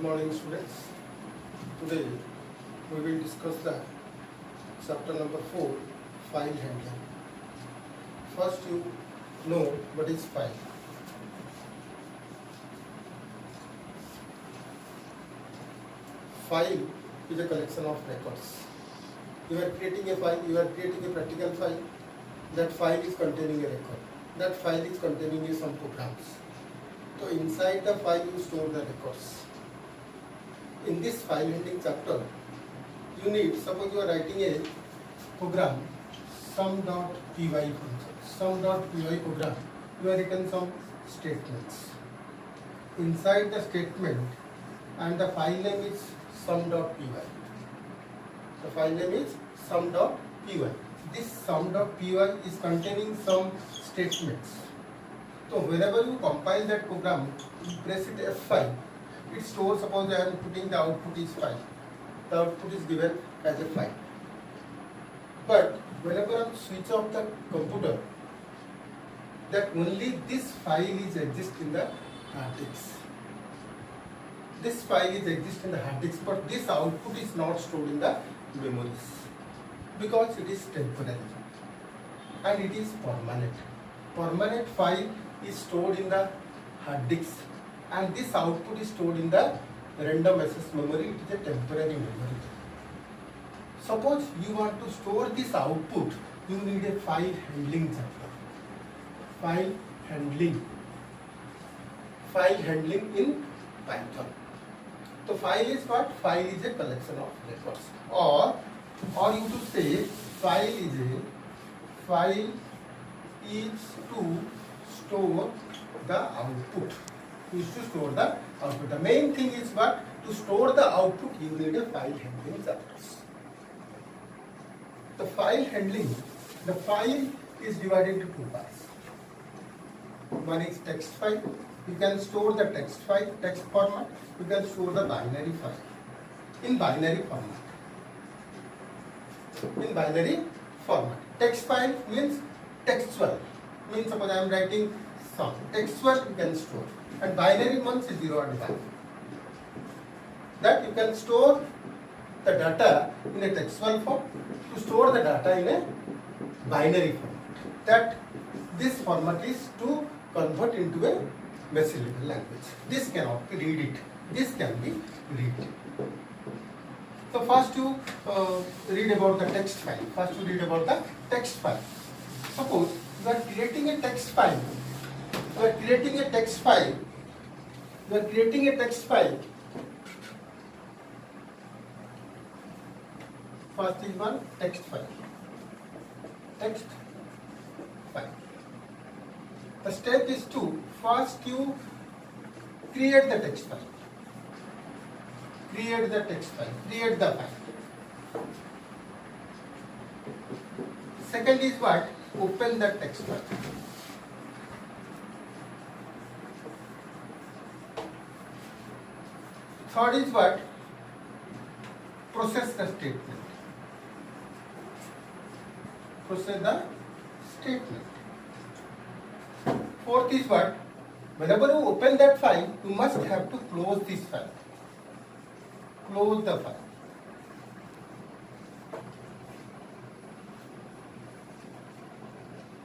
morning, students. Today we will discuss the chapter number 4, file handling. First, you know what is file. File is a collection of records. You are creating a file, you are creating a practical file. That file is containing a record. That file is containing some programs. So inside the file you store the records. In this file handling chapter, you need, suppose you are writing a program, sum.py function. Sum.py program, you have written some statements. Inside the statement, and the file name is sum.py. The file name is sum.py. This sum.py is containing some statements. So whenever you compile that program, you press it F5, it stores, suppose I am putting the output is 5. The output is given as a 5. But whenever I switch off the computer, that only this file is exist in the hard disk. This file is exist in the hard disk, but this output is not stored in the memories because it is temporary and it is permanent. Permanent file is stored in the hard disk and this output is stored in the random access memory. It is a temporary memory. Suppose you want to store this output, you need a file handling chapter. File handling in Python. So file is what? File is a collection of records. Or you to say file is to store the output. Is to store the output. The main thing is what? To store the output, you need a file handling chapters. The file handling, the file is divided into two parts. One is text file. You can store the text file, text format. You can store the binary file in binary format. In binary format. Text file means textual. Means suppose I am writing sum. Textual you can store. And binary means 0 and 1. That you can store the data in a textual form, to store the data in a binary format. That this format is to convert into a machine level language. This cannot be read it. This can be read. So first you read about the text file. First you read about the text file. Suppose you are creating a text file. You are creating a text file. First is one text file. Text file. The step is to first you create the text file. Create the text file. Create the file. Second is what? Open the text file. Third is what? Process the statement. Process the statement. Fourth is what? Whenever you open that file, you must have to close this file. Close the file.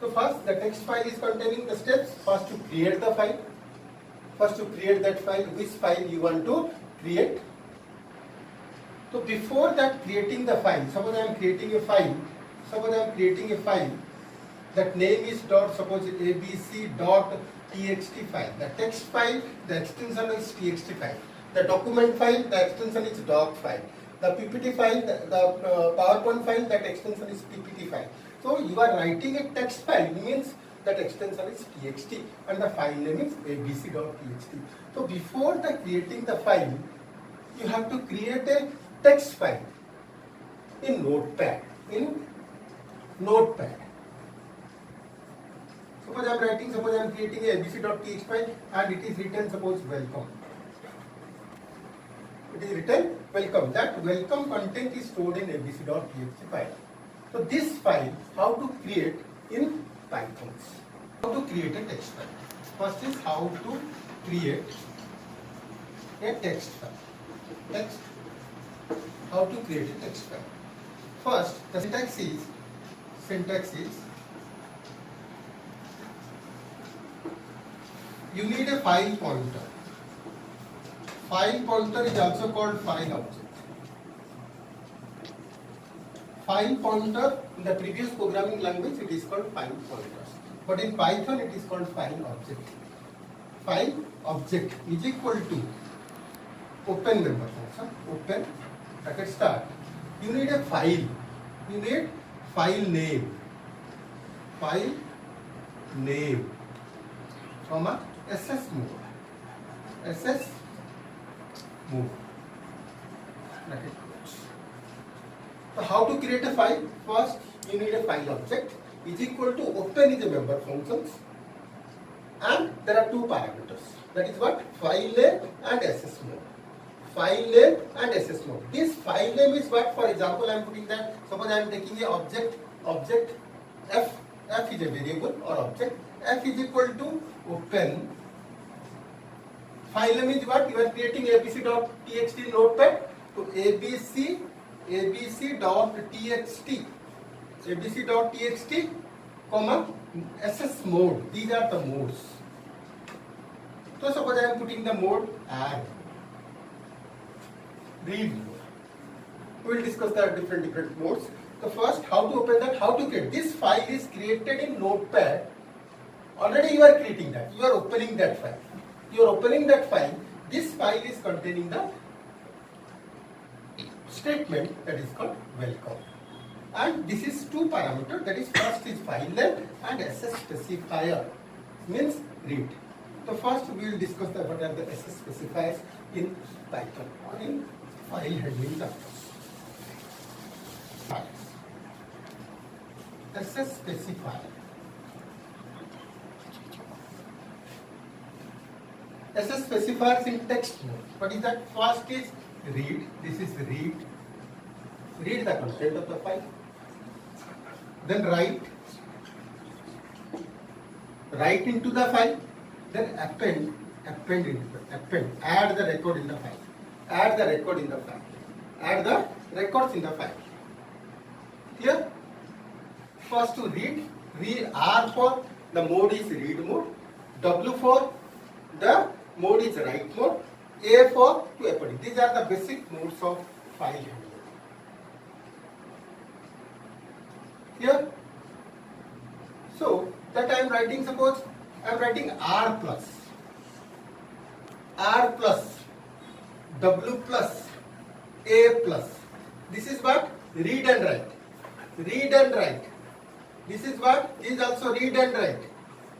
So first, the text file is containing the steps. First, to create the file. First, to create that file, which file you want to create. So before that, creating the file. Suppose I am creating a file. That name is suppose abc.txt file. The text file, the extension is txt file. The document file, the extension is doc file. The PPT file, the PowerPoint file, that extension is PPT file. So you are writing a text file, means that extension is txt and the file name is abc.txt. So before creating the file, you have to create a text file in Notepad. Suppose I am creating a abc.txt file and it is written, suppose welcome. It is written welcome. That welcome content is stored in abc.txt file. So this file, how to create in Python? How to create a text file? First is how to create a text file. Next, how to create a text file. First, the syntax is you need a file pointer. File pointer is also called file object. File pointer in the previous programming language it is called file pointers, but in Python it is called file object. File object is equal to open member function, open bracket start. You need a file. You need file name. File name from a SS mode. SS mode. Bracket close. So how to create a file? First, you need a file object is equal to open is a member functions, and there are two parameters. That is what? File name and SS mode. File name and SS mode. This file name is what? For example, I am putting that. Suppose I am taking a object f. F is a variable or object. F is equal to open. File name is what? You are creating abc.txt notepad to abc.txt, comma SS mode. These are the modes. So suppose I am putting the mode add. Read mode. We will discuss the different modes. So first, how to open that, how to create. This file is created in Notepad. Already you are creating that. You are opening that file. You are opening that file. This file is containing the statement that is called welcome. And this is two parameters. That is, first is file name and SS specifier, means read. So first we will discuss what are the SS specifiers in Python or in file handling terms. SS specifier. SS specifiers in text mode. What is that? First is read. This is read. Read the content of the file. Then write. Write into the file. Then append. Append into the append. Add the record in the file. Add the record in the file. Add the records in the file. Here, first to read. R for the mode is read mode. W for the mode is write mode. A for to append. These are the basic modes of file handling. Here, so that I am writing, suppose I am writing R plus, W plus, A plus. This is what? Read and write. Read and write. This is what? This is also read and write.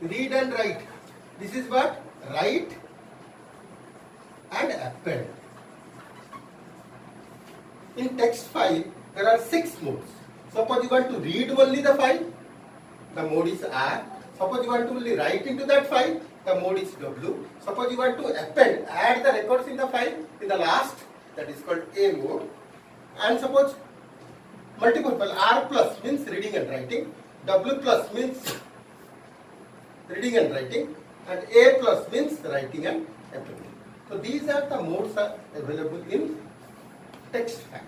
Read and write. This is what? Write and append. In text file, there are 6 modes. Suppose you want to read only the file, the mode is R. Suppose you want to only write into that file, the mode is W. Suppose you want to append, add the records in the file, in the last, that is called A mode. And suppose multiple file, R plus means reading and writing, W plus means reading and writing, and A plus means writing and appending. So these are the modes are available in text file.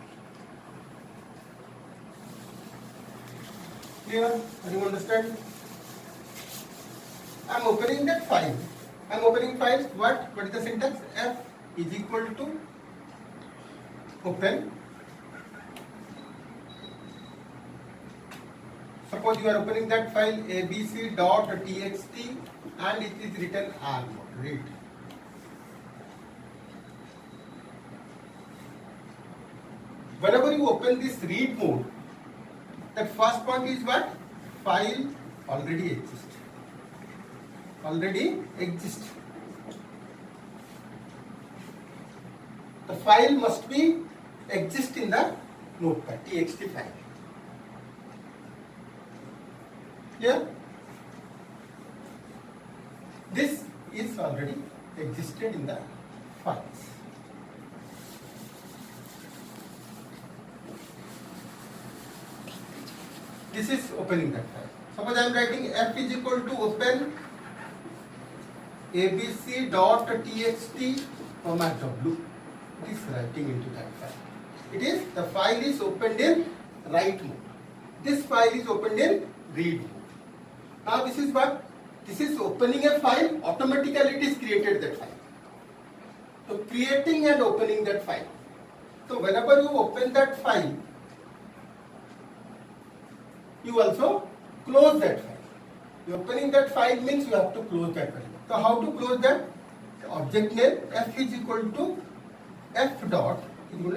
Clear? Do you understand? I am opening that file. I am opening file. What is the syntax? F is equal to open. Suppose you are opening that file abc.txt and it is written R mode. Read. Whenever you open this read mode, that first point is what? File already exists. Already exists. The file must be exist in the notepad, txt file. Here, this is already existed in the files. This is opening that file. Suppose I am writing f is equal to open abc.txt, w. it is writing into that file. It is, the file is opened in write mode. This file is opened in read mode. Now this is what? This is opening a file, automatically it is created that file. So creating and opening that file. So whenever you open that file, you also close that file. You opening that file means you have to close that file. So how to close that? The object name f is equal to f dot clo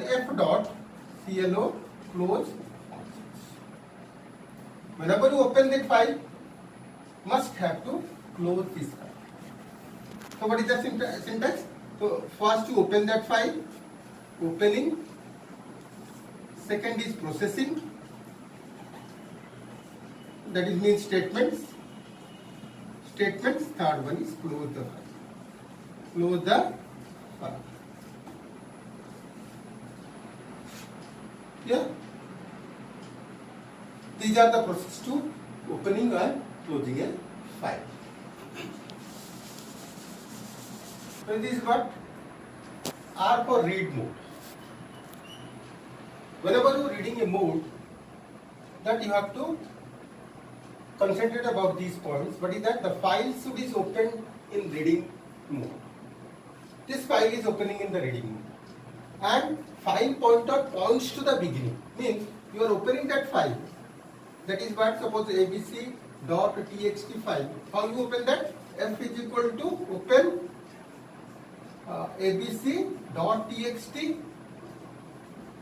close objects. Whenever you open that file, must have to close this file. So what is the syntax? So first you open that file, opening. Second is processing. That is means statements. Third one is close the file. Close the file. Yeah. These are the process to opening and closing a file. So this is what R for read mode. Whenever you are reading a mode, that you have to concentrate about these points. What is that? The file should be opened in reading mode. This file is opening in the reading mode. And file pointer points to the beginning. Means you are opening that file. That is what, suppose abc.txt file. How you open that? F is equal to open abc.txt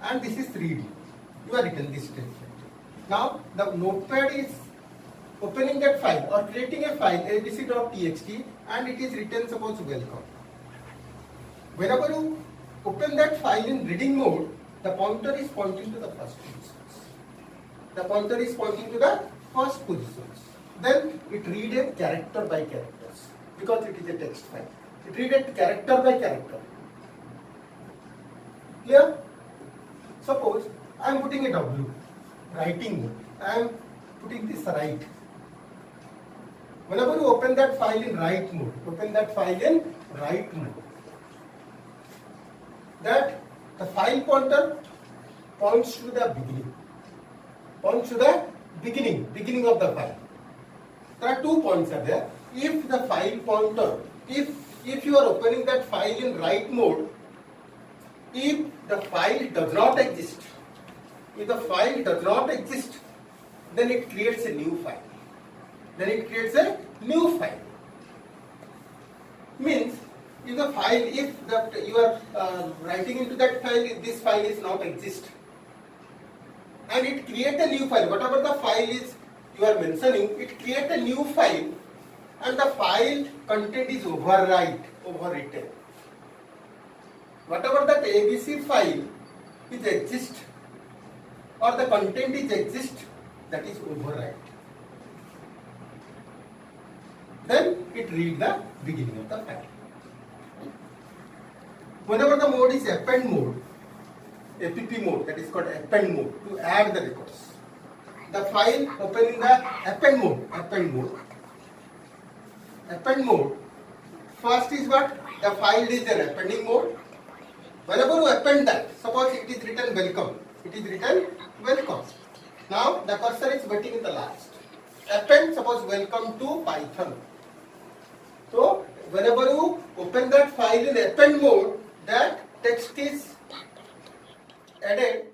and this is read. You are written this statement. Now the notepad is opening that file or creating a file abc.txt and it is written, suppose welcome. Whenever you open that file in reading mode, the pointer is pointing to the first positions. The pointer is pointing to the first positions. Then it reads a character by characters because it is a text file. It reads it character by character. Clear? Suppose I am putting a W, writing mode. I am putting this write. Whenever you open that file in write mode, that the file pointer points to the beginning of the file. There are 2 points are there. If the file pointer, if you are opening that file in write mode, if the file does not exist, then it creates a new file. Means if the file, if that you are writing into that file, this file is not exist, and it create a new file. Whatever the file is you are mentioning, it create a new file, and the file content is overwritten. Whatever that ABC file is exist or the content is exist, that is overwrite. Then it read the beginning of the file. Whenever the mode is append mode, APP mode, that is called append mode, to add the records. The file opening the append mode. First is what? The file is in appending mode. Whenever you append that, suppose it is written welcome. Now the cursor is waiting in the last. Append, suppose welcome to Python. So whenever you open that file in append mode, that text is added